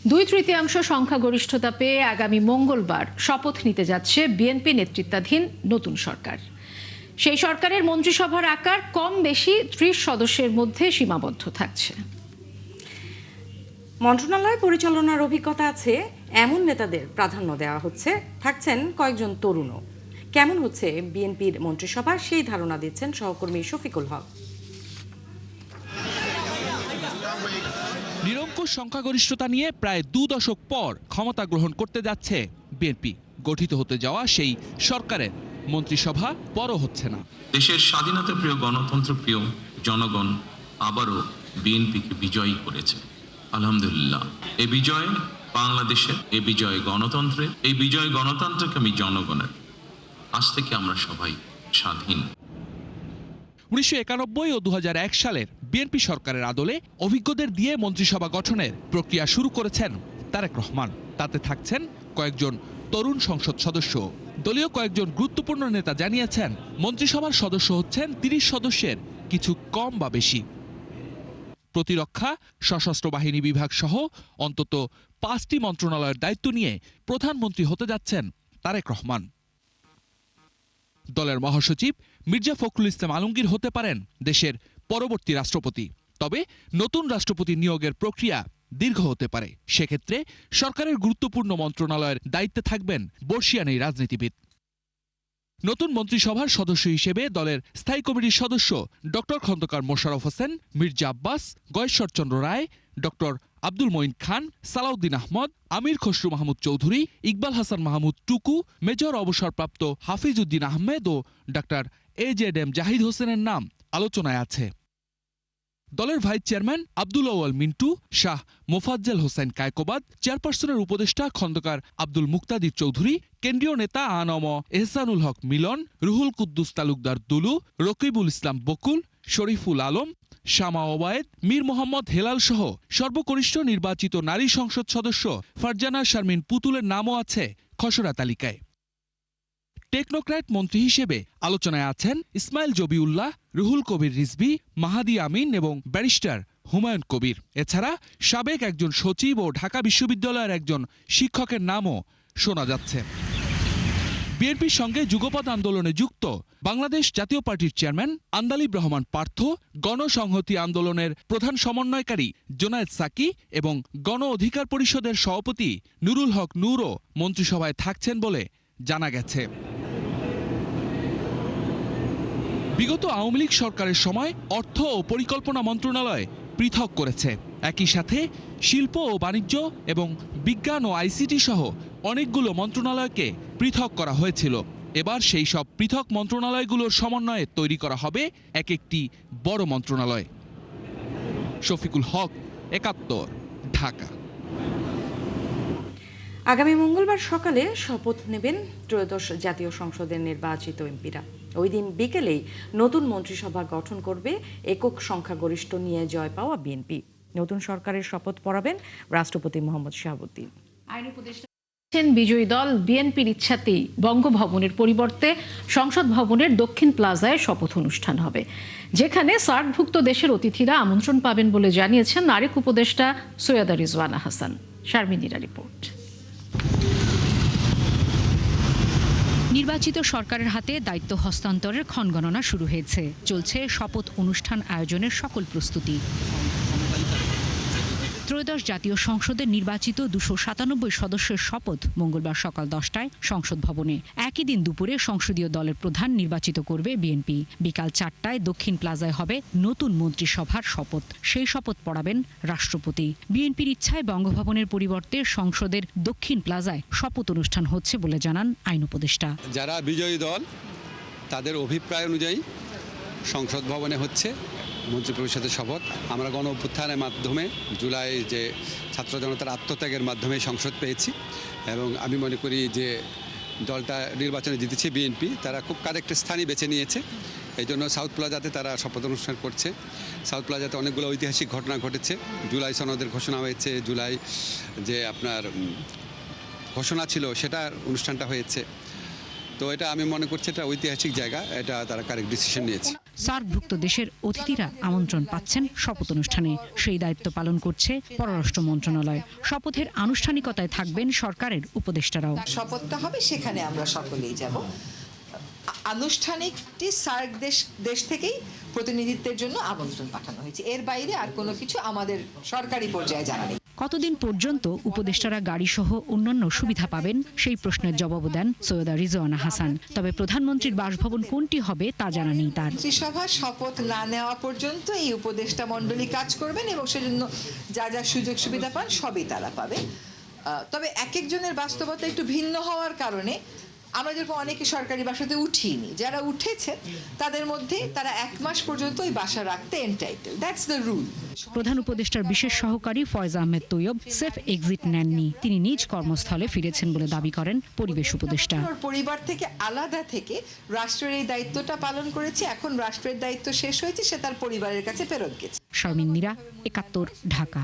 2/3 সংখ্যাগরিষ্ঠতা পেয়ে আগামী মঙ্গলবার শপথ নিতে যাচ্ছে বিএনপি নেতৃত্বাধীন নতুন সরকার। সেই সরকারের মন্ত্রিসভার আকার কম বেশি 30 সদস্যের মধ্যে সীমাবদ্ধ থাকছে। মন্ত্রণালয় পরিচালনার অভিজ্ঞতা আছে এমন নেতাদের প্রাধান্য দেওয়া হচ্ছে, থাকছেন কয়েকজন তরুণও। কেমন হচ্ছে বিএনপির মন্ত্রিসভা, সেই ধারণা দিচ্ছেন সহকর্মী শফিকুল হক। নিরঙ্কুশ সংখ্যাগরিষ্ঠতা নিয়ে প্রায় 2 দশক পর ক্ষমতা গ্রহণ করতে যাচ্ছে বিএনপি। গঠিত হতে যাওয়া সেই সরকারের মন্ত্রিসভা বড় হচ্ছে না। দেশের স্বাধীনতা প্রিয় গণতন্ত্র প্রিয় জনগণ আবারও বিএনপিকে বিজয়ী করেছে। আলহামদুলিল্লাহ, এই বিজয় বাংলাদেশের, এই বিজয় গণতন্ত্রের, এই বিজয় গণতন্ত্রকামী জনগণের। আজ থেকে আমরা সবাই স্বাধীন। 1991 ও 2001 সালের বিএনপি সরকারের আদলে অভিজ্ঞদের দিয়ে মন্ত্রিসভা গঠনের প্রক্রিয়া শুরু করেছেন তারেক রহমান। তাতে থাকছেন কয়েকজন তরুণ সংসদ সদস্য। দলীয় কয়েকজন গুরুত্বপূর্ণ নেতা জানিয়েছেন মন্ত্রিসভার সদস্য হচ্ছেন 30 সদস্যের কিছু কম বা বেশি। প্রতিরক্ষা, সশস্ত্র বাহিনী বিভাগ সহ অন্তত 5টি মন্ত্রণালয়ের দায়িত্ব নিয়ে প্রধানমন্ত্রী হতে যাচ্ছেন তারেক রহমান। দলের মহাসচিব মির্জা ফখরুল ইসলাম আলমগীর হতে পারেন দেশের পরবর্তী রাষ্ট্রপতি। তবে নতুন রাষ্ট্রপতি নিয়োগের প্রক্রিয়া দীর্ঘ হতে পারে। সেক্ষেত্রে সরকারের গুরুত্বপূর্ণ মন্ত্রণালয়ের দায়িত্বে থাকবেন বর্ষিয়ান এই রাজনীতিবিদ। নতুন মন্ত্রিসভার সদস্য হিসেবে দলের স্থায়ী কমিটির সদস্য ডক্টর খন্দকার মোশাররফ হোসেন, মির্জা আব্বাস, গয়েশ্বরচন্দ্র রায়, ডক্টর আব্দুল মঈন খান, সালাউদ্দিন আহমদ, আমির খসরু মাহমুদ চৌধুরী, ইকবাল হাসান মাহমুদ টুকু, মেজর অবসরপ্রাপ্ত হাফিজ উদ্দিন আহমেদ ও ডক্টর AJM জাহিদ হোসেনের নাম আলোচনায় আছে। দলের ভাইস চেয়ারম্যান আব্দুল আউয়াল মিন্টু, শাহ মোফাজ্জল হোসেন কায়কোবাদ, চেয়ারপারসনের উপদেষ্টা খন্দকার আব্দুল মুক্তাদির চৌধুরী, কেন্দ্রীয় নেতা আনম এহসানুল হক মিলন, রুহুল কুদ্দুস তালুকদার দুলু, রকিবুল ইসলাম বকুল, শরীফুল আলম, শামা ওবায়েদ, মীর মোহাম্মদ হেলাল সহ সর্বকনিষ্ঠ নির্বাচিত নারী সংসদ সদস্য ফারজানা শারমিন পুতুলের নামও আছে খসড়া তালিকায়। টেকনোক্র্যাট মন্ত্রী হিসেবে আলোচনায় আছেন ইসমাইল জবিউল্লাহ, রুহুল কবির রিজভী, মাহাদি আমিন এবং ব্যারিস্টার হুমায়ুন কবির। এছাড়া সাবেক একজন সচিব ও ঢাকা বিশ্ববিদ্যালয়ের একজন শিক্ষকের নামও শোনা যাচ্ছে। বিএনপির সঙ্গে যুগপৎ আন্দোলনে যুক্ত বাংলাদেশ জাতীয় পার্টির চেয়ারম্যান আন্দালিব রহমান পার্থ, গণসংহতি আন্দোলনের প্রধান সমন্বয়কারী জোনায়েদ সাকি এবং গণ অধিকার পরিষদের সভাপতি নুরুল হক নূরও মন্ত্রিসভায় থাকছেন বলে জানা গেছে। বিগত আওয়ামী লীগ সরকারের সময় অর্থ ও পরিকল্পনা মন্ত্রণালয় পৃথক করেছে। একই সাথে শিল্প ও বাণিজ্য এবং বিজ্ঞান ও আইসিটি সহ অনেকগুলো মন্ত্রণালয়কে পৃথক করা হয়েছিল। এবার সেই সব পৃথক মন্ত্রণালয়গুলোর সমন্বয়ে তৈরি করা হবে এক একটি বড় মন্ত্রণালয়। শফিকুল হক, 71, ঢাকা। আগামী মঙ্গলবার সকালে শপথ নেবেন ত্রয়োদশ জাতীয় সংসদের নির্বাচিত এমপিরা। ওই দিন বিকেলেই নতুন মন্ত্রিসভা গঠন করবে একক সংখ্যাগরিষ্ঠ নিয়ে জয় পাওয়া বিএনপি। নতুন সরকারের শপথ পড়াবেন রাষ্ট্রপতি মোহাম্মদ শাহাবুদ্দিন। আইন উপদেষ্টা বিজয়ী দল বিএনপির ইচ্ছাতেই বঙ্গভবনের পরিবর্তে সংসদ ভবনের দক্ষিণ প্লাজায় শপথ অনুষ্ঠান হবে, যেখানে সার্কভুক্ত দেশের অতিথিরা আমন্ত্রণ পাবেন বলে জানিয়েছেন আরেক উপদেষ্টা সৈয়দা রিজওয়ানা হাসান। শারমিনীরা রিপোর্ট। নির্বাচিত সরকারের হাতে দায়িত্ব হস্তান্তরের ক্ষণগণনা শুরু হয়েছে। চলছে শপথ অনুষ্ঠান আয়োজনের সকল প্রস্তুতি। ত্রয়োদশ জাতীয় সংসদের নির্বাচিত 297 সদস্যের শপথ মঙ্গলবার সকাল 10টায় সংসদ ভবনে। একই দিন দুপুরে সংসদীয় দলের প্রধান নির্বাচিত করবে বিএনপি। বিকাল 4টায় দক্ষিণ প্লাজায় হবে নতুন মন্ত্রিসভার শপথ। সেই শপথ পড়াবেন রাষ্ট্রপতি। বিএনপির ইচ্ছায় বঙ্গভবনের পরিবর্তে সংসদের দক্ষিণ প্লাজায় শপথ অনুষ্ঠান হচ্ছে বলে জানান আইন উপদেষ্টা। যারা বিজয়ী দল তাদের অভিপ্রায় অনুযায়ী সংসদ ভবনে হচ্ছে মন্ত্রিপরিষদের শপথ। আমরা গণ অভ্যুত্থানের মাধ্যমে জুলাই যে ছাত্র জনতার আত্মত্যাগের মাধ্যমে সংসদ পেয়েছি এবং আমি মনে করি যে দলটা নির্বাচনে জিতেছে বিএনপি, তারা খুব কারেক্ট স্থানই বেছে নিয়েছে। এই জন্য সাউথ প্লাজাতে তারা শপথ অনুষ্ঠান করছে। সাউথ প্লাজাতে অনেকগুলো ঐতিহাসিক ঘটনা ঘটেছে। জুলাই সনদের ঘোষণা হয়েছে, জুলাই যে আপনার ঘোষণা ছিল সেটার অনুষ্ঠানটা হয়েছে। তো এটা আমি মনে করছি এটা ঐতিহাসিক জায়গা, এটা তারা কারেক্ট ডিসিশন নিয়েছে। সার্কভুক্ত দেশের অতিথিরা আমন্ত্রণ পাচ্ছেন শপথ অনুষ্ঠানে। সেই দায়িত্ব পালন করছে পররাষ্ট্র মন্ত্রণালয়। শপথের আনুষ্ঠানিকতায় থাকবেন সরকারের উপদেষ্টারাও। শপথটা হবে, সেখানে আমরা সকলেই যাব। আনুষ্ঠানিকটি সার্ক দেশ থেকেই প্রতিনিধিত্বের জন্য আমন্ত্রণ পাঠানো হয়েছে। এর বাইরে আর কোনো কিছু আমাদের সরকারি পর্যায়ে জানা নেই। কতদিন পর্যন্ত উপদেষ্টারা গাড়িসহ অন্যান্য সুবিধা পাবেন সেই প্রশ্নের জবাব দেন সৈয়দা রিজওয়ানা হাসান। তবে প্রধানমন্ত্রীর বাসভবন কোনটি হবে তা জানা নেই তার। মন্ত্রিসভা শপথ না নেওয়া পর্যন্ত এই উপদেষ্টা মণ্ডলী কাজ করবেন এবং সেজন্য যা যা সুযোগ সুবিধা পান সবই তারা পাবে। তবে এক একজনের বাস্তবতা একটু ভিন্ন হওয়ার কারণে আমরা যেরকম অনেকে সরকারি বাসাতে উঠিনি, যারা উঠেছে তাদের মধ্যে তারা 1 মাস পর্যন্ত ওই বাসা রাখতে এন্টাইটেল। That's the rule. প্রধান উপদেষ্টার বিশেষ সহকারী ফয়েজ আহমেদ তৈয়ব সেফ এক্সিট নেননি। তিনি নিজ কর্মস্থলে ফিরেছেন বলে দাবি করেন পরিবেশ উপদেষ্টা। পরিবার থেকে আলাদা থেকে রাষ্ট্রের এই দায়িত্বটা পালন করেছে। এখন রাষ্ট্রের দায়িত্ব শেষ হয়েছে, সে তার পরিবারের কাছে ফেরত গেছে। শারমিন মীরা, ৭১, ঢাকা।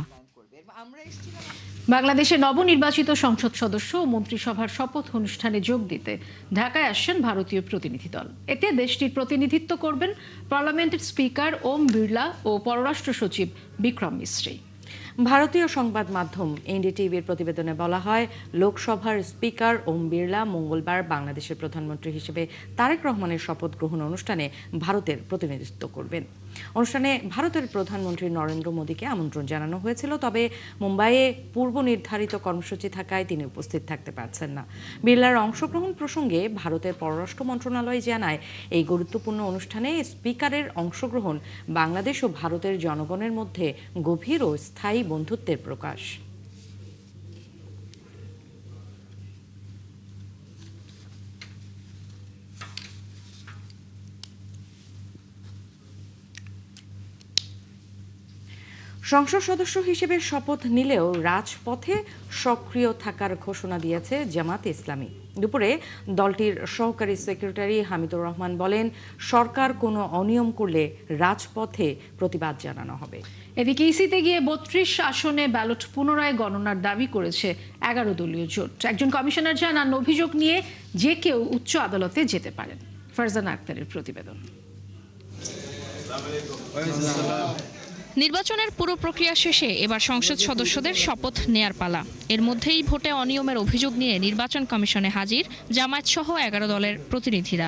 বাংলাদেশে নবনির্বাচিত সংসদ সদস্য ও মন্ত্রিসভার শপথ অনুষ্ঠানে যোগ দিতে ঢাকায় আসছেন ভারতীয় প্রতিনিধি দল। এতে দেশটির প্রতিনিধিত্ব করবেন পার্লামেন্টের স্পিকার ওম বিড়লা ও পররাষ্ট্র সচিব বিক্রম মিশ্রি। ভারতীয় সংবাদ মাধ্যম এনডিটিভির প্রতিবেদনে বলা হয়, লোকসভার স্পিকার ওম বিড়লা মঙ্গলবার বাংলাদেশের প্রধানমন্ত্রী হিসেবে তারেক রহমানের শপথ গ্রহণ অনুষ্ঠানে ভারতের প্রতিনিধিত্ব করবেন। অনুষ্ঠানে ভারতের প্রধানমন্ত্রী নরেন্দ্র মোদীকে আমন্ত্রণ জানানো হয়েছিল, তবে মুম্বাইয়ে পূর্ব নির্ধারিত কর্মসূচি থাকায় তিনি উপস্থিত থাকতে পারছেন না। বিড়লার অংশগ্রহণ প্রসঙ্গে ভারতের পররাষ্ট্র মন্ত্রণালয় জানায়, এই গুরুত্বপূর্ণ অনুষ্ঠানে স্পিকারের অংশগ্রহণ বাংলাদেশ ও ভারতের জনগণের মধ্যে গভীর ও স্থায়ী বন্ধুত্বের প্রকাশ। সংসদ সদস্য হিসেবে শপথ নিলেও রাজপথে সক্রিয় থাকার ঘোষণা দিয়েছে জামাতে ইসলামী। দুপুরে দলটির সহকারী সেক্রেটারি হামিদুর রহমান বলেন, সরকার কোনো অনিয়ম করলে রাজপথে প্রতিবাদ জানানো হবে। এদিকে ইসিতে গিয়ে ৩২ আসনে ব্যালট পুনরায় গণনার দাবি করেছে ১১ দলীয় জোট। একজন কমিশনার জানান, অভিযোগ নিয়ে যে কেউ উচ্চ আদালতে যেতে পারেন। ফারজানা আক্তারের প্রতিবেদন। নির্বাচনের পুরো প্রক্রিয়া শেষে এবার সংসদ সদস্যদের শপথ নেয়ার পালা। এর মধ্যেই ভোটে অনিয়মের অভিযোগ নিয়ে নির্বাচন কমিশনে হাজির জামায়াত সহ ১১ দলের প্রতিনিধিরা।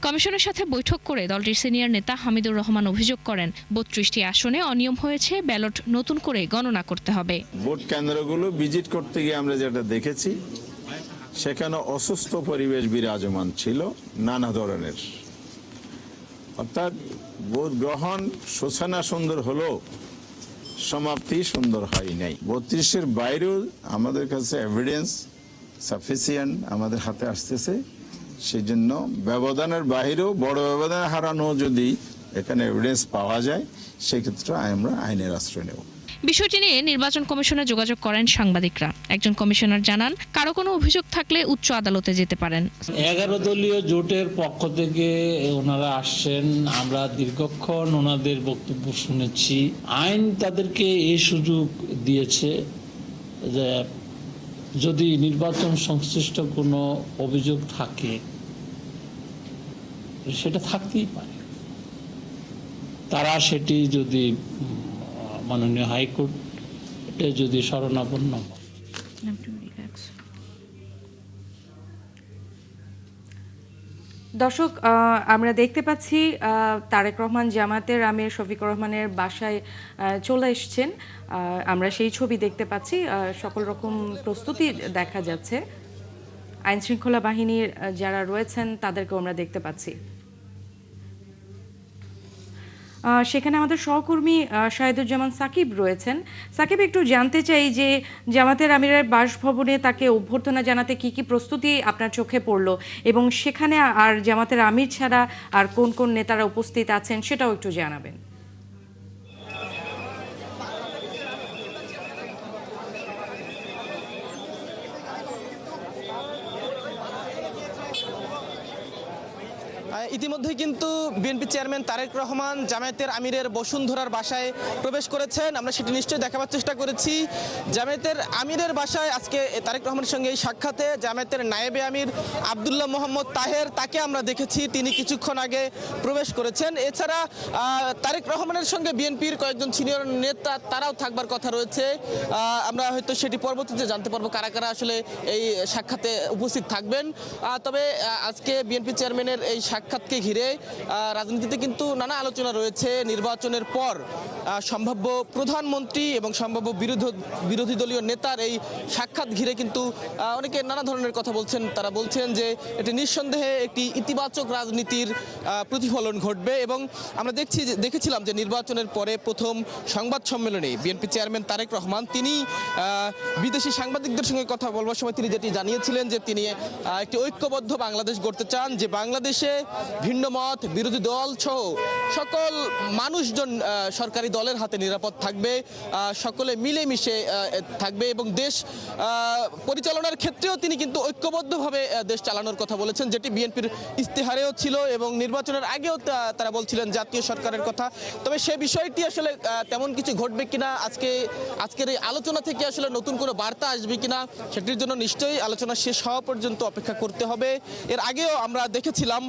কমিশনের সাথে বৈঠক করে দলটির সিনিয়র নেতা হামিদুর রহমান অভিযোগ করেন, ৩২টি আসনে অনিয়ম হয়েছে, ব্যালট নতুন করে গণনা করতে হবে। ভোট কেন্দ্রগুলো ভিজিট করতে গিয়ে আমরা যেটা দেখেছি, সেখানে অসুস্থ পরিবেশ বিরাজমান ছিল নানা ধরনের। অর্থাৎ ভোট গ্রহণ সূচনা সুন্দর হলেও সমাপ্তি সুন্দর হয় নাই। ৩২-এর বাইরেও আমাদের কাছে এভিডেন্স সাফিসিয়েন্ট আমাদের হাতে আসতেছে। সেই জন্য ব্যবধানের বাইরেও বড় ব্যবধান হারানো যদি এখানে এভিডেন্স পাওয়া যায়, সেক্ষেত্রে আমরা আইনের আশ্রয় নেব। বিষয়টি নিয়ে নির্বাচন কমিশনে যোগাযোগ করেন সাংবাদিকরা। একজন কমিশনার জানান, কারো কোনো অভিযোগ থাকলে উচ্চ আদালতে যেতে পারেন। ১১ দলীয় জোটের পক্ষ থেকে ওনারা আসছেন, আমরা দীর্ঘক্ষণ ওনাদের বক্তব্য শুনেছি। আইন তাদেরকে এই সুযোগ দিয়েছে যে যদি নির্বাচন সংশ্লিষ্ট কোনো অভিযোগ থাকে সেটা থাকতেই পারে। তারা সেটি যদি মাননীয় হাইকোর্টে যদি শরণাপন্ন হয়। দর্শক, আমরা দেখতে পাচ্ছি তারেক রহমান জামাতের আমির শফিকুর রহমানের বাসায় চলে এসছেন। আমরা সেই ছবি দেখতে পাচ্ছি। সকল রকম প্রস্তুতি দেখা যাচ্ছে। আইন শৃঙ্খলা বাহিনীর যারা রয়েছেন তাদেরকেও আমরা দেখতে পাচ্ছি। সেখানে আমাদের সহকর্মী শাহিদুজ্জামান সাকিব রয়েছেন। সাকিব, একটু জানতে চাই যে জামাতের আমিরের বাসভবনে তাকে অভ্যর্থনা জানাতে কি কি প্রস্তুতি আপনার চোখে পড়লো, এবং সেখানে আর জামাতের আমির ছাড়া আর কোন কোন নেতারা উপস্থিত আছেন সেটাও একটু জানাবেন। ইতিমধ্যেই কিন্তু বিএনপি চেয়ারম্যান তারেক রহমান জামায়াতের আমিরের বসুন্ধরার বাসায় প্রবেশ করেছেন। আমরা সেটি নিশ্চয়ই দেখাবার চেষ্টা করেছি। জামায়াতের আমিরের বাসায় আজকে তারেক রহমানের সঙ্গে এই সাক্ষাতে জামায়াতের নায়েবে আমির আব্দুল্লাহ মোহাম্মদ তাহের, তাকে আমরা দেখেছি, তিনি কিছুক্ষণ আগে প্রবেশ করেছেন। এছাড়া তারেক রহমানের সঙ্গে বিএনপির কয়েকজন সিনিয়র নেতা তারাও থাকবার কথা রয়েছে। আমরা হয়তো সেটি পরবর্তীতে জানতে পারবো কারা কারা আসলে এই সাক্ষাতে উপস্থিত থাকবেন। তবে আজকে বিএনপি চেয়ারম্যানের এই সাক্ষাৎকে ঘিরে রাজনীতিতে কিন্তু নানা আলোচনা রয়েছে। নির্বাচনের পর সম্ভাব্য প্রধানমন্ত্রী এবং সম্ভাব্য বিরোধী দলীয় নেতার এই সাক্ষাৎ ঘিরে কিন্তু অনেকে নানা ধরনের কথা বলছেন। তারা বলছেন যে এটি নিঃসন্দেহে একটি ইতিবাচক রাজনীতির প্রতিফলন ঘটবে। এবং আমরা দেখেছিলাম যে নির্বাচনের পরে প্রথম সংবাদ সম্মেলনে বিএনপি চেয়ারম্যান তারেক রহমান তিনি বিদেশি সাংবাদিকদের সঙ্গে কথা বলবার সময় তিনি যেটি জানিয়েছিলেন যে তিনি একটি ঐক্যবদ্ধ বাংলাদেশ গড়তে চান, যে বাংলাদেশে ভিন্ন মত, বিরোধী দল সহ সকল মানুষজন সরকারি দলের হাতে নিরাপদ থাকবে, সকলে মিলেমিশে থাকবে এবং দেশ পরিচালনার ক্ষেত্রেও তিনি কিন্তু ঐক্যবদ্ধভাবে দেশ চালানোর কথা বলেছেন, যেটি বিএনপির ইস্তেহারেও ছিল এবং নির্বাচনের আগেও তারা বলছিলেন জাতীয় সরকারের কথা। তবে সে বিষয়টি আসলে তেমন কিছু ঘটবে কিনা, আজকের এই আলোচনা থেকে আসলে নতুন কোনো বার্তা আসবে কিনা, সেটির জন্য নিশ্চয়ই আলোচনা শেষ হওয়া পর্যন্ত অপেক্ষা করতে হবে। এর আগেও আমরা দেখেছিলাম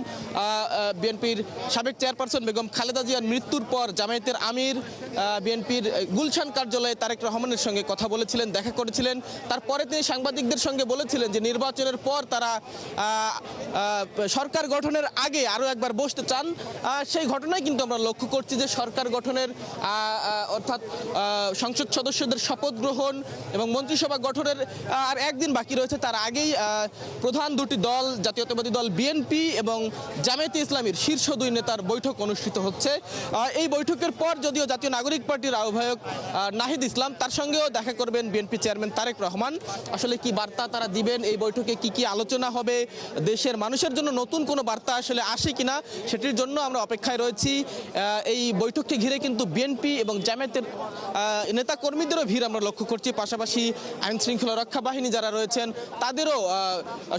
বিএনপির সাবেক চেয়ারপারসন বেগম খালেদা জিয়ার মৃত্যুর পর জামায়াতের আমির বিএনপির গুলশান কার্যালয়ে তারেক রহমানের সঙ্গে কথা বলেছিলেন, দেখা করেছিলেন। তারপরে তিনি সাংবাদিকদের সঙ্গে বলেছিলেন যে নির্বাচনের পর তারা সরকার গঠনের আগে আরও একবার বসতে চান। সেই ঘটনায় কিন্তু আমরা লক্ষ্য করছি যে সরকার গঠনের অর্থাৎ সংসদ সদস্যদের শপথ গ্রহণ এবং মন্ত্রিসভা গঠনের আর একদিন বাকি রয়েছে। তার আগেই প্রধান দুটি দল, জাতীয়তাবাদী দল বিএনপি এবং জামায়াতে ইসলামীর শীর্ষ দুই নেতার বৈঠক অনুষ্ঠিত হচ্ছে। এই বৈঠকের পর যদিও জাতীয় নাগরিক পার্টির আহ্বায়ক নাহিদ ইসলাম, তার সঙ্গেও দেখা করবেন বিএনপি চেয়ারম্যান তারেক রহমান। আসলে কি বার্তা তারা দিবেন, এই বৈঠকে কি কি আলোচনা হবে, দেশের মানুষের জন্য নতুন কোনো বার্তা আসলে আসে কিনা, সেটির জন্য আমরা অপেক্ষায় রয়েছি। এই বৈঠককে ঘিরে কিন্তু বিএনপি এবং জামায়াতের নেতাকর্মীদেরও ভিড় আমরা লক্ষ্য করছি। পাশাপাশি আইন শৃঙ্খলা রক্ষা বাহিনী যারা রয়েছেন তাদেরও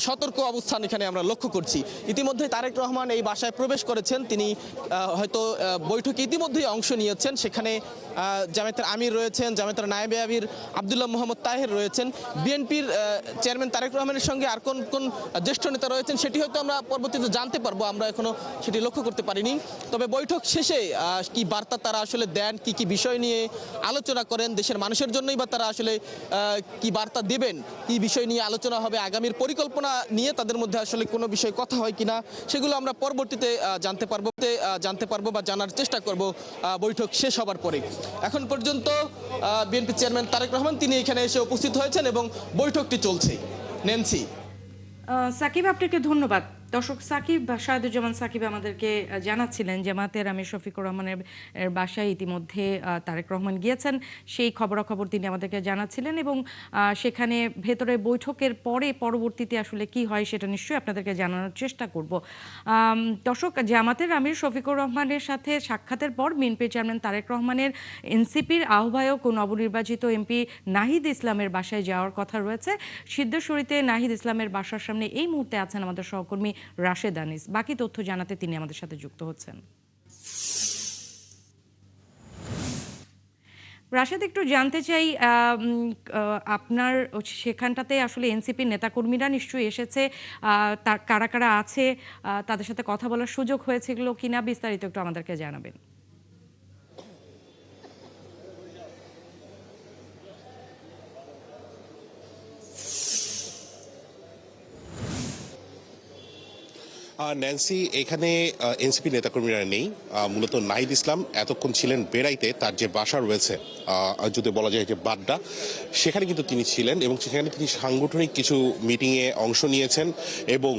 সতর্ক অবস্থান এখানে আমরা লক্ষ্য করছি। ইতিমধ্যে তারেক রহমান এই বাসায় প্রবেশ করেছেন, তিনি হয়তো বৈঠকে ইতিমধ্যেই অংশ নিয়েছেন। সেখানে জামায়াতের আমির রয়েছেন, জামায়াতের নায়েবে আমির আব্দুল্লাহ মোহাম্মদ তাহের রয়েছেন। বিএনপির চেয়ারম্যান তারেক রহমানের সঙ্গে আর কোন কোন জ্যেষ্ঠ নেতা রয়েছেন সেটি হয়তো আমরা পরবর্তীতে জানতে পারবো, আমরা এখনো সেটি লক্ষ্য করতে পারিনি। তবে বৈঠক শেষে কি বার্তা তারা আসলে দেন, কি কি বিষয় নিয়ে আলোচনা করেন, দেশের মানুষের জন্যই বা তারা আসলে কি বার্তা দেবেন, কি বিষয় নিয়ে আলোচনা হবে, আগামীর পরিকল্পনা নিয়ে তাদের মধ্যে আসলে কোনো বিষয় কথা হয় কিনা, সেগুলো আমরা পরবর্তীতে জানতে পারবো বা জানার চেষ্টা করব বৈঠক শেষ হবার পরে। এখন পর্যন্ত বিএনপি চেয়ারম্যান তারেক রহমান তিনি এখানে এসে উপস্থিত হয়েছেন এবং বৈঠকটি চলছে। নেন্সি। সাকিব, আপনাকে ধন্যবাদ। দর্শক, সাকিব শাহেদুজ্জামান সাকিব আমাদেরকে জানাচ্ছিলেন জামায়াতের আমির শফিকুর রহমানের বাসায় ইতিমধ্যে তারেক রহমান গিয়েছেন, সেই খবরাখবর তিনি আমাদেরকে জানাচ্ছিলেন এবং সেখানে ভেতরে বৈঠকের পরে পরবর্তীতে আসলে কি হয় সেটা নিশ্চয়ই আপনাদেরকে জানানোর চেষ্টা করব। দর্শক, জামায়াতের আমির শফিকুর রহমানের সাথে সাক্ষাতের পর বিএনপি চেয়ারম্যান তারেক রহমানের এনসিপির আহ্বায়ক ও নবনির্বাচিত এমপি নাহিদ ইসলামের বাসায় যাওয়ার কথা রয়েছে। সিদ্ধেশ্বরীতে নাহিদ ইসলামের বাসার সামনে এই মুহূর্তে আছেন আমাদের সহকর্মী রাশেদ আনিস। বাকি তথ্য জানাতে তিনি আমাদের সাথে যুক্ত হচ্ছেন। রাশেদ, একটু জানতে চাই, আপনার সেখানটাতে আসলে এনসিপির নেতাকর্মীরা নিশ্চয়ই এসেছে, কারা কারা আছে, তাদের সাথে কথা বলার সুযোগ হয়েছিল কিনা, বিস্তারিত একটু আমাদেরকে জানাবেন। ন্যান্সি, এখানে এনসিপি নেতাকর্মীরা নেই। মূলত নাহিদ ইসলাম এতক্ষণ ছিলেন বেড়াইতে, তার যে বাসা রয়েছে যদি বলা যায় যে বাড্ডা, সেখানে কিন্তু তিনি ছিলেন এবং সেখানে তিনি সাংগঠনিক কিছু মিটিংয়ে অংশ নিয়েছেন এবং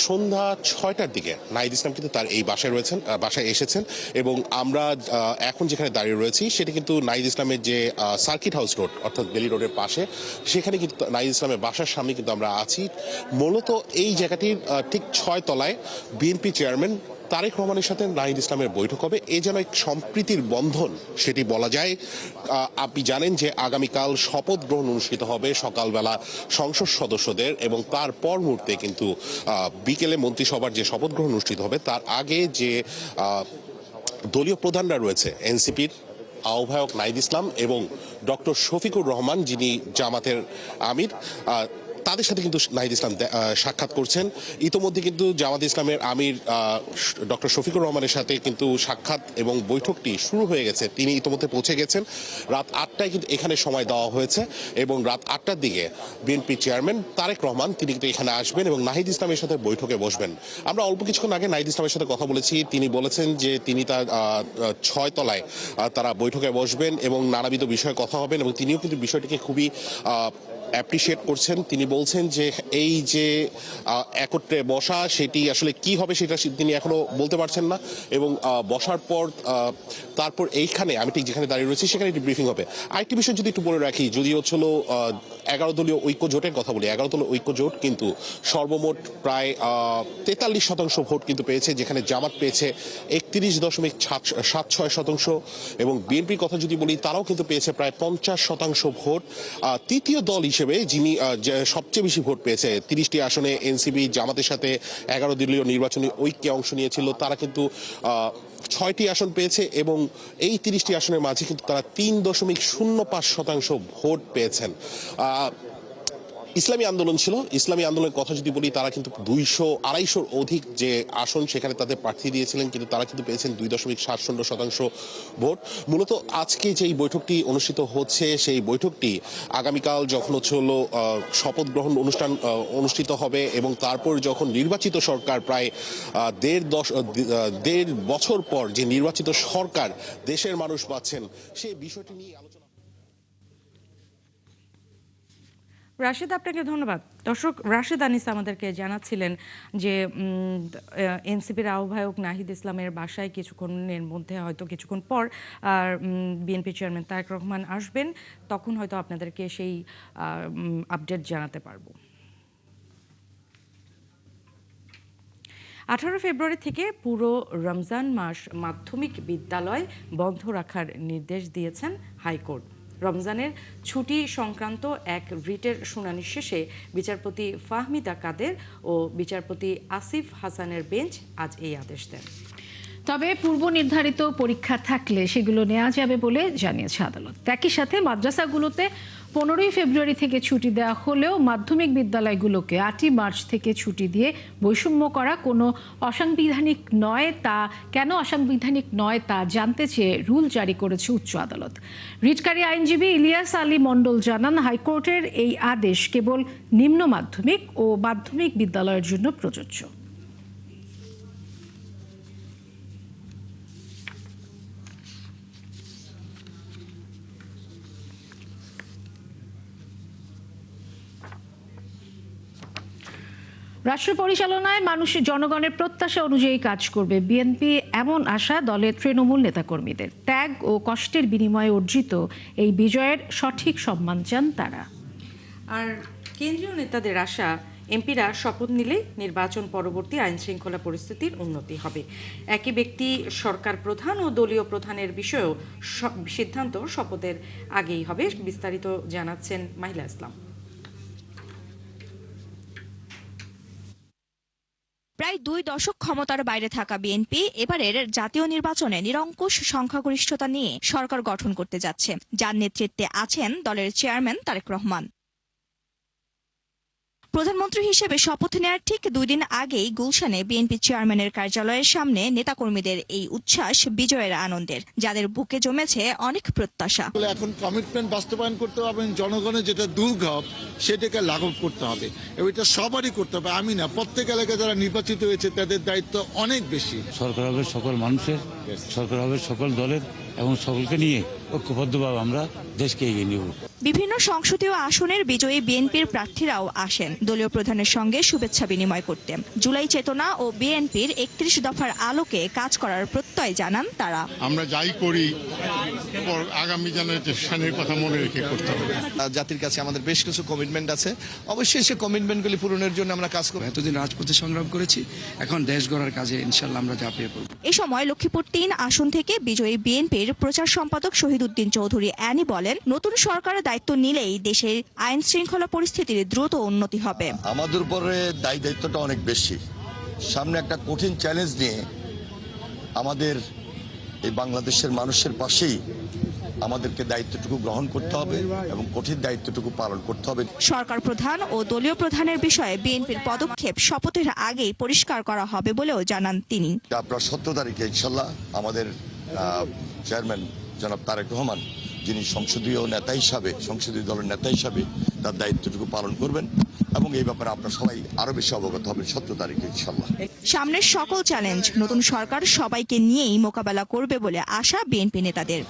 সন্ধ্যা 6টার দিকে নাহিদ ইসলাম কিন্তু তার এই বাসায় এসেছেন এবং আমরা এখন যেখানে দাঁড়িয়ে রয়েছি সেটা কিন্তু নাহিদ ইসলামের যে সার্কিট হাউস রোড অর্থাৎ বেলি রোডের পাশে, সেখানে কিন্তু নাহিদ ইসলামের বাসার সামনে কিন্তু আমরা আছি। মূলত এই জায়গাটির ঠিক 6 তলায় বিএনপি চেয়ারম্যান তারেক রহমানের সাথে নাহিদ ইসলামের বৈঠক হবে। এ যেন এক সম্প্রীতির বন্ধন সেটি বলা যায়। আপনি জানেন যে আগামীকাল শপথ গ্রহণ অনুষ্ঠিত হবে সকালবেলা সংসদ সদস্যদের, এবং তারপর মুহূর্তে কিন্তু বিকেলে মন্ত্রিসভার যে শপথ গ্রহণ অনুষ্ঠিত হবে তার আগে যে দলীয় প্রধানরা রয়েছে, এনসিপির আহ্বায়ক নাহিদ ইসলাম এবং ডক্টর শফিকুর রহমান যিনি জামাতের আমির, তাদের সাথে কিন্তু নাহিদ ইসলাম সাক্ষাৎ করছেন। ইতোমধ্যে কিন্তু জামাত ইসলামের আমির ডক্টর শফিকুর রহমানের সাথে কিন্তু সাক্ষাৎ এবং বৈঠকটি শুরু হয়ে গেছে। তিনি ইতোমধ্যে পৌঁছে গেছেন। রাত 8টায় কিন্তু এখানে সময় দেওয়া হয়েছে এবং রাত 8টার দিকে বিএনপি চেয়ারম্যান তারেক রহমান তিনি কিন্তু এখানে আসবেন এবং নাহিদ ইসলামের সাথে বৈঠকে বসবেন। আমরা অল্প কিছুক্ষণ আগে নাহিদ ইসলামের সাথে কথা বলেছি। তিনি বলেছেন যে তিনি তার 6 তলায় তারা বৈঠকে বসবেন এবং নানাবিধ বিষয়ে কথা হবেন, এবং তিনিও কিন্তু বিষয়টিকে খুবই অ্যাপ্রিসিয়েট করছেন। তিনি বলছেন যে এই যে একত্রে বসা সেটি আসলে কি হবে সেটা তিনি এখনো বলতে পারছেন না, এবং বসার পর তারপর এইখানে আমি ঠিক যেখানে দাঁড়িয়ে রয়েছি সেখানে একটি ব্রিফিং হবে। আরেকটি বিষয় যদি একটু বলে রাখি, যদি হচ্ছিল 11 দলীয় ঐক্য জোটের কথা বলি, 11 দলীয় ঐক্য জোট কিন্তু সর্বমোট প্রায় 43% ভোট কিন্তু পেয়েছে, যেখানে জামাত পেয়েছে 31.76% এবং বিএনপির কথা যদি বলি তারাও কিন্তু পেয়েছে প্রায় 50% ভোট। তৃতীয় দল হিসেবে যিনি সবচেয়ে বেশি ভোট পেয়েছে 30টি আসনে এনসিপি জামাতের সাথে 11 দলীয় নির্বাচনী ঐক্যে অংশ নিয়েছিল, তারা কিন্তু 6টি আসন পেয়েছে এবং এই 30টি আসনের মাঝে কিন্তু তারা 3.05% ভোট পেয়েছেন। ইসলামী আন্দোলন ছিল, ইসলামী আন্দোলনের কথা যদি বলি তারা কিন্তু 200-250 অধিক যে আসন সেখানে তাদের প্রার্থী দিয়েছিলেন, কিন্তু তারা কিন্তু পেয়েছেন 2.7% ভোট। মূলত আজকে যেই বৈঠকটি অনুষ্ঠিত হচ্ছে সেই বৈঠকটি আগামীকাল যখন হলো শপথ গ্রহণ অনুষ্ঠান অনুষ্ঠিত হবে এবং তারপর যখন নির্বাচিত সরকার প্রায় 1.5 বছর পর যে নির্বাচিত সরকার দেশের মানুষ পাচ্ছেন সেই বিষয়টি নিয়ে আলোচনা। রাশেদ, আপনাকে ধন্যবাদ। দর্শক, রাশেদ আনিস আমাদেরকে জানাচ্ছিলেন যে এনসিপির আহ্বায়ক নাহিদ ইসলামের বাসায় কিছুক্ষণের মধ্যে, হয়তো কিছুক্ষণ পর বিএনপি চেয়ারম্যান তারেক রহমান আসবেন, তখন হয়তো আপনাদেরকে সেই আপডেট জানাতে পারবো। 18 ফেব্রুয়ারি থেকে পুরো রমজান মাস মাধ্যমিক বিদ্যালয় বন্ধ রাখার নির্দেশ দিয়েছেন হাইকোর্ট। রমজানের ছুটি সংক্রান্ত এক রিটের শুনানি শেষে বিচারপতি ফাহমিদা কাদের ও বিচারপতি আসিফ হাসানের বেঞ্চ আজ এই আদেশ দেন। তবে পূর্ব নির্ধারিত পরীক্ষা থাকলে সেগুলো নেওয়া যাবে বলে জানিয়েছে আদালত। একই সাথে মাদ্রাসাগুলোতে 15 ফেব্রুয়ারি থেকে ছুটি দেওয়া হলেও মাধ্যমিক বিদ্যালয়গুলোকে 8 মার্চ থেকে ছুটি দিয়ে বৈষম্য করা কোনো অসাংবিধানিক নয়। তা কেন অসাংবিধানিক নয় তা জানতে চেয়ে রুল জারি করেছে উচ্চ আদালত। রিটকারী আইনজীবী ইলিয়াস আলী মণ্ডল জানান, হাইকোর্টের এই আদেশ কেবল নিম্ন মাধ্যমিক ও মাধ্যমিক বিদ্যালয়ের জন্য প্রযোজ্য। রাষ্ট্র পরিচালনায় মানুষের জনগণের প্রত্যাশা অনুযায়ী কাজ করবে বিএনপি, এমন আশা দলের তৃণমূল নেতাকর্মীদের। ত্যাগ ও কষ্টের বিনিময়ে অর্জিত এই বিজয়ের সঠিক সম্মান চান তারা। আর কেন্দ্রীয় নেতাদের আশা, এমপিরা শপথ নিলে নির্বাচন পরবর্তী আইন শৃঙ্খলা পরিস্থিতির উন্নতি হবে। একই ব্যক্তি সরকার প্রধান ও দলীয় প্রধানের বিষয়েও সিদ্ধান্ত শপথের আগেই হবে। বিস্তারিত জানাচ্ছেন মাহিলা ইসলাম। প্রায় 2 দশক ক্ষমতার বাইরে থাকা বিএনপি এবারের জাতীয় নির্বাচনে নিরঙ্কুশ সংখ্যাগরিষ্ঠতা নিয়ে সরকার গঠন করতে যাচ্ছে, যার নেতৃত্বে আছেন দলের চেয়ারম্যান তারেক রহমান। প্রধানমন্ত্রী হিসেবে শপথ নেওয়ার ঠিক 2 দিন আগেই গুলশানে বিএনপি চেয়ারম্যানের কার্যালয়ের সামনে নেতাকর্মীদের এই উচ্ছ্বাস বিজয়ের আনন্দের, যাদের বুকে জমেছে অনেক প্রত্যাশা। এখন কমিটমেন্ট বাস্তবায়ন করতে হবে, জনগণের যেটা দুর্ভোগ সেটাকে লাঘব করতে হবে, এবং এটা সবারই করতে হবে। আমি না, প্রত্যেক এলাকায় যারা নির্বাচিত হয়েছে তাদের দায়িত্ব অনেক বেশি। সরকার হবে সকল মানুষের, সরকার হবে সকল দলের, এবং সকলকে নিয়ে ঐক্যবদ্ধভাবে আমরা দেশকে এগিয়ে নেব। বিভিন্ন সংসদীয় আসনের বিজয়ী বিএনপির প্রার্থীরাও আসেন দলীয় প্রধানের সঙ্গে শুভেচ্ছা বিনিময় করতে। জুলাই চেতনা ও বিএনপির 31 দফার আলোকে কাজ করার প্রত্যয় জানান তারা। আমরা যাই করি আগামী জেনারেশনের কথা মনে রেখে করতে হবে। জাতির কাছে আমাদের বেশ কিছু কমিটমেন্ট আছে, অবশ্যই সেই কমিটমেন্টগুলি পূরণের জন্য আমরা কাজ করব। এতদিন রাজপথে সংগ্রাম করেছি, এখন দেশ গড়ার কাজে ইনশাল্লাহ আমরা ঝাঁপিয়ে পড়ব। এ সময় লক্ষ্মীপুর 3 আসন থেকে বিজয়ী বিএনপির প্রচার সম্পাদক শহীদউদ্দিন চৌধুরী অ্যানি বলেন, নতুন সরকারের দায়িত্ব নিলেই দেশের আইন শৃঙ্খলা পরিস্থিতির দ্রুত উন্নতি হবে। আমাদের উপরে দায়িত্বটা অনেক বেশি। সামনে একটা কঠিন চ্যালেঞ্জ নিয়ে আমাদের এই বাংলাদেশের মানুষের পাশেই আমাদেরকে দায়িত্বটুকু গ্রহণ করতে হবে এবং কঠিন দায়িত্বটুকু পালন করতে হবে। সরকার প্রধান ও দলীয় প্রধানের বিষয়ে বিএনপির পদক্ষেপ শপথের আগেই পরিষ্কার করা হবে বলেও জানান তিনি। আপনার 17 তারিখে ইনশাল্লাহ আমাদের চেয়ারম্যান জনাব তারেক রহমান, যিনি সংসদীয় দলের নেতা হিসাবে তার দায়িত্বটুকু পালন করবেন এবং এই ব্যাপারে আপনারা সবাই আরো বেশি অবগত হবেন 17 তারিখে ইনশাল্লাহ। সামনের সকল চ্যালেঞ্জ নতুন সরকার সবাইকে নিয়েই মোকাবেলা করবে বলে আশা বিএনপি নেতাদের।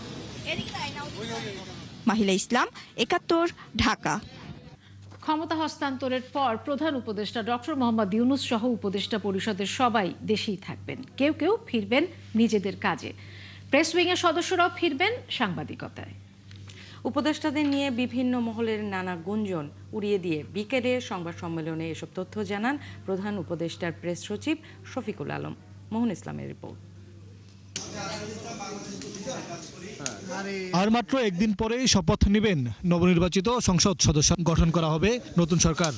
মাহিলা ইসলাম, 71, ঢাকা। ক্ষমতা হস্তান্তরের পর প্রধান উপদেষ্টা ডক্টর মোহাম্মদ ইউনূস সহ উপদেষ্টা পরিষদের সবাই দেশেই থাকবেন। কেউ কেউ ফিরবেন নিজেদের কাজে। প্রেস উইংয়ের সদস্যরাও ফিরবেন সাংবাদিকতায়। উপদেষ্টাদের নিয়ে বিভিন্ন মহলের নানা গুঞ্জন উড়িয়ে দিয়ে বিকেলে সংবাদ সম্মেলনে এসব তথ্য জানান প্রধান উপদেষ্টার প্রেস সচিব শফিকুল আলম। মোহন ইসলামের রিপোর্ট। আর মাত্র একদিন পরেই শপথ নেবেন নবনির্বাচিত সংসদ সদস্য। গঠন করা হবে নতুন সরকার।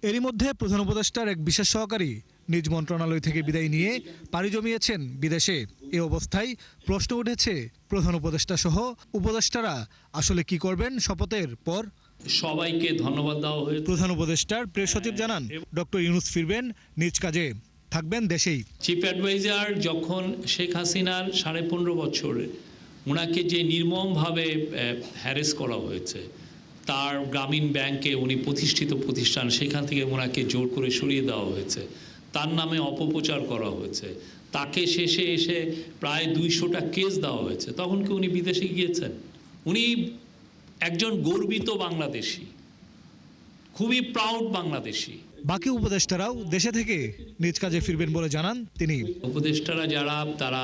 এরই মধ্যে প্রধান উপদেষ্টার এক বিশেষ সহকারী নিজ মন্ত্রণালয় থেকে বিদায় নিয়ে পাড়ি জমিয়েছেন বিদেশে। এ অবস্থায় প্রশ্ন উঠেছে, প্রধান উপদেষ্টা সহ উপদেষ্টারা আসলে কি করবেন শপথের পর? সবাইকে ধন্যবাদ দেওয়া হয়েছে। প্রধান উপদেষ্টার প্রেস সচিব জানান, ডক্টর ইউনূস ফিরবেন নিজ কাজে, থাকবেন দেশেই। চিফ অ্যাডভাইজার যখন শেখ হাসিনার 15.5 বছরে ওনাকে যে নির্মমভাবে হ্যারেস করা হয়েছে, তার গ্রামীণ ব্যাংকে উনি প্রতিষ্ঠিত প্রতিষ্ঠান, সেখান থেকে ওনাকে জোর করে সরিয়ে দেওয়া হয়েছে, তার নামে অপপ্রচার করা হয়েছে, তাকে শেষে এসে প্রায় 200টা কেস দেওয়া হয়েছে, তখন কি উনি বিদেশে গিয়েছেন? উনি একজন গর্বিত বাংলাদেশী, খুবই প্রাউড বাংলাদেশী। বাকি উপদেষ্টারাও দেশে থেকে নিজ কাজে ফিরবেন বলে জানান তিনি। উপদেষ্টারা যারা তারা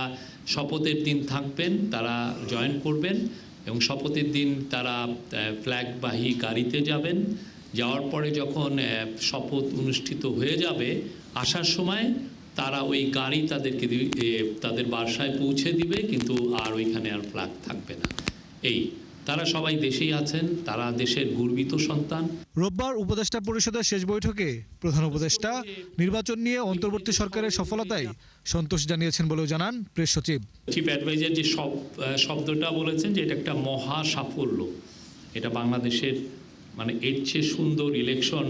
শপথের দিন থাকবেন, তারা জয়েন করবেন এবং শপথের দিন তারা ফ্ল্যাগবাহী গাড়িতে যাবেন। যাওয়ার পরে যখন শপথ অনুষ্ঠিত হয়ে যাবে, আসার সময় তারা ওই গাড়ি তাদেরকে তাদের বাসায় পৌঁছে দিবে, কিন্তু আর ওইখানে আর ফ্ল্যাগ থাকবে না। তারা সবাই দেশেই আছেন, তারা দেশের গর্বিত সন্তান। রোববার উপদেষ্টা পরিষদের শেষ বৈঠকে প্রধান উপদেষ্টা নির্বাচন নিয়ে অন্তর্বর্তী সরকারের সফলতায় সন্তোষ জানিয়েছেন বলেও জানান প্রেস সচিব। চিফ অ্যাডভাইজার যে শব্দটা বলেছেন যে এটা একটা মহা সাফল্য, এটা বাংলাদেশের এর চেয়ে সুন্দর ইলেকশন,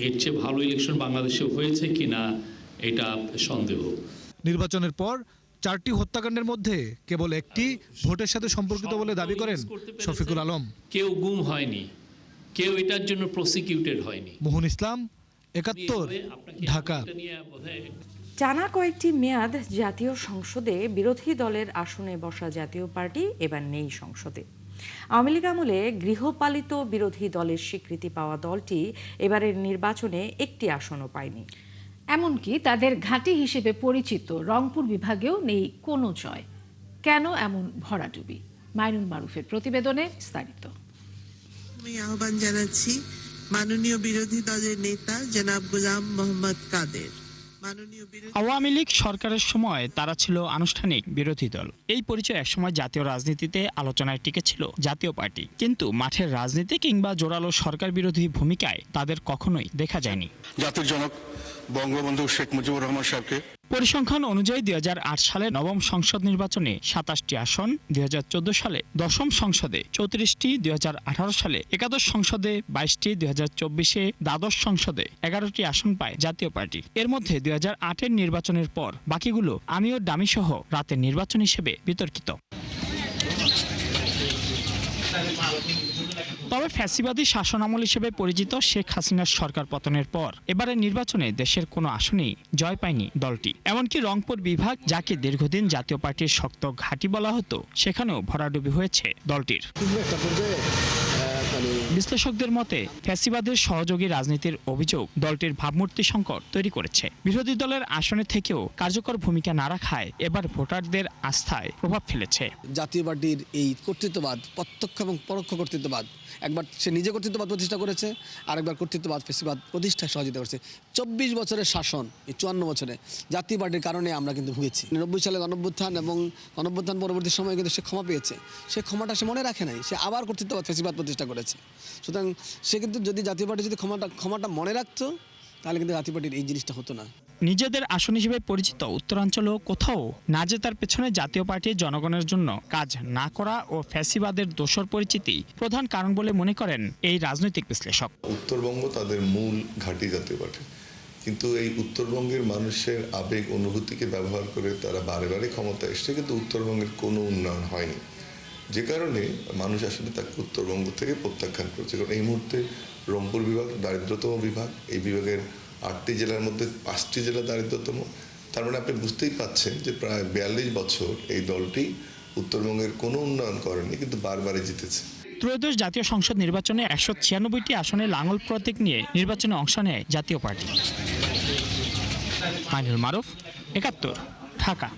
এর চেয়ে ভালো ইলেকশন বাংলাদেশে হয়েছে কিনা এটা সন্দেহ। নির্বাচনের পর 4টি হত্যাকাণ্ডের মধ্যে কেবল একটি ভোটের সাথে সম্পর্কিত বলে দাবি করেন শফিকুল আলম। কেউ গুম হয়নি, কেউ এটার জন্য প্রসিকিউটেড হয়নি। মোহন ইসলাম, 71, ঢাকা। টানা কয়েকটি মেয়াদ জাতীয় সংসদে বিরোধী দলের আসনে বসা জাতীয় পার্টি এবার নেই সংসদে। আওয়ামী লীগ আমলে গৃহপালিত বিরোধী দলের স্বীকৃতি পাওয়া দলটি এবারের নির্বাচনে একটি আসনও পায়নি। এমনকি তাদের ঘাঁটি হিসেবে পরিচিত রংপুর বিভাগেও নেই কোনো জয়। কেন এমন ভরাডুবি? মাইনুল মারুফের প্রতিবেদনে বিস্তারিত। আমি আহ্বান জানাচ্ছি মাননীয় বিরোধী দলের নেতা জনাব গোলাম মোহাম্মদ কাদের। আওয়ামী লীগ সরকারের সময় তারা ছিল আনুষ্ঠানিক বিরোধী দল। এই পরিচয় একসময় জাতীয় রাজনীতিতে আলোচনায় টিকেছিল জাতীয় পার্টি, কিন্তু মাঠের রাজনীতি কিংবা জোরালো সরকার বিরোধী ভূমিকায় তাদের কখনোই দেখা যায়নি। জাতির জনক বঙ্গবন্ধু শেখ মুজিবুর রহমান সাহেবকে পরিসংখ্যান অনুযায়ী 2008 সালে নবম সংসদ নির্বাচনে 27টি আসন, 2014 সালে দশম সংসদে 34টি, 2018 সালে একাদশ সংসদে 22টি, 2024-এ দ্বাদশ সংসদে 11টি আসন পায় জাতীয় পার্টি। এর মধ্যে 2008-এর নির্বাচনের পর বাকিগুলো আমি ও ডামি সহ রাতের নির্বাচন হিসেবে বিতর্কিত। তবে ফ্যাসিবাদী শাসনামল হিসেবে পরিচিত শেখ হাসিনার সরকার পতনের পর এবারের নির্বাচনে দেশের কোনো আসনেই জয় পায়নি দলটি। এমনকি রংপুর বিভাগ, যাকে দীর্ঘদিন জাতীয় পার্টির শক্ত ঘাঁটি বলা হতো, সেখানেও ভরাডুবি হয়েছে দলটির। বিশ্লেষকদের মতে ফ্যাসিবাদের সহযোগী রাজনীতির অভিযোগ দলটির ভাবমূর্তি সংকট তৈরি করেছে। বিরোধী দলের আসনে থেকেও কার্যকর ভূমিকা না রাখায় এবার ভোটারদের আস্থায় প্রভাব ফেলেছে। জাতীয় পার্টির এই কর্তৃত্ববাদ, প্রত্যক্ষ এবং পরোক্ষ কর্তৃত্ববাদ, একবার সে নিজে কর্তৃত্ববাদ প্রতিষ্ঠা করেছে, আরেকবার কর্তৃত্ববাদ ফ্যাসিবাদ প্রতিষ্ঠায় সহযোগিতা করেছে। 24 বছরের শাসন, এই 54 বছরে জাতীয় পার্টির কারণে আমরা কিন্তু ভুগেছি। 90 সালে গণঅভ্যুত্থান এবং গণঅভ্যুত্থান পরবর্তী সময়ে কিন্তু সে ক্ষমা পেয়েছে। সে ক্ষমাটা সে মনে রাখে নাই, সে আবার কর্তৃত্ববাদ ফ্যাসিবাদ প্রতিষ্ঠা করেছে। সুতরাং সে কিন্তু যদি জাতীয় পার্টি যদি ক্ষমাটা মনে রাখতো, তাহলে কিন্তু জাতীয় পার্টির এই জিনিসটা হতো না। নিজেদের আসন হিসেবে পরিচিত উত্তরাঞ্চলও কোথাও না জেতার পেছনে জাতীয় পার্টির জনগণের জন্য কাজ না করা ও ফ্যাসিবাদের দোসর পরিচিতি প্রধান কারণ বলে মনে করেন এই রাজনৈতিক বিশ্লেষক। উত্তরবঙ্গ তাদের মূল ঘাঁটি জাতীয় পার্টি, কিন্তু এই উত্তরবঙ্গের মানুষের আবেগ অনুভূতিকে ব্যবহার করে তারা বারে বারে ক্ষমতা এসছে, কিন্তু উত্তরবঙ্গের কোনো উন্নয়ন হয়নি, যে কারণে মানুষ আসলে তাকে উত্তরবঙ্গ থেকে প্রত্যাখ্যান করছে। কারণ এই মুহূর্তে রংপুর বিভাগ দারিদ্রতম বিভাগ, এই বিভাগের 8টি জেলার মধ্যে 5টি জেলা দারিদ্রতম। তার মানে আপনি বুঝতেই পাচ্ছেন যে প্রায় 42 বছর এই দলটি উত্তরবঙ্গের কোনো উন্নয়ন করেনি, কিন্তু বারবারই জিতেছে। ত্রয়োদশ জাতীয় সংসদ নির্বাচনে 196টি আসনে লাঙল প্রতীক নিয়ে নির্বাচনে অংশ নেয় জাতীয় পার্টি। মাইনুল মারুফ, 71, ঢাকা।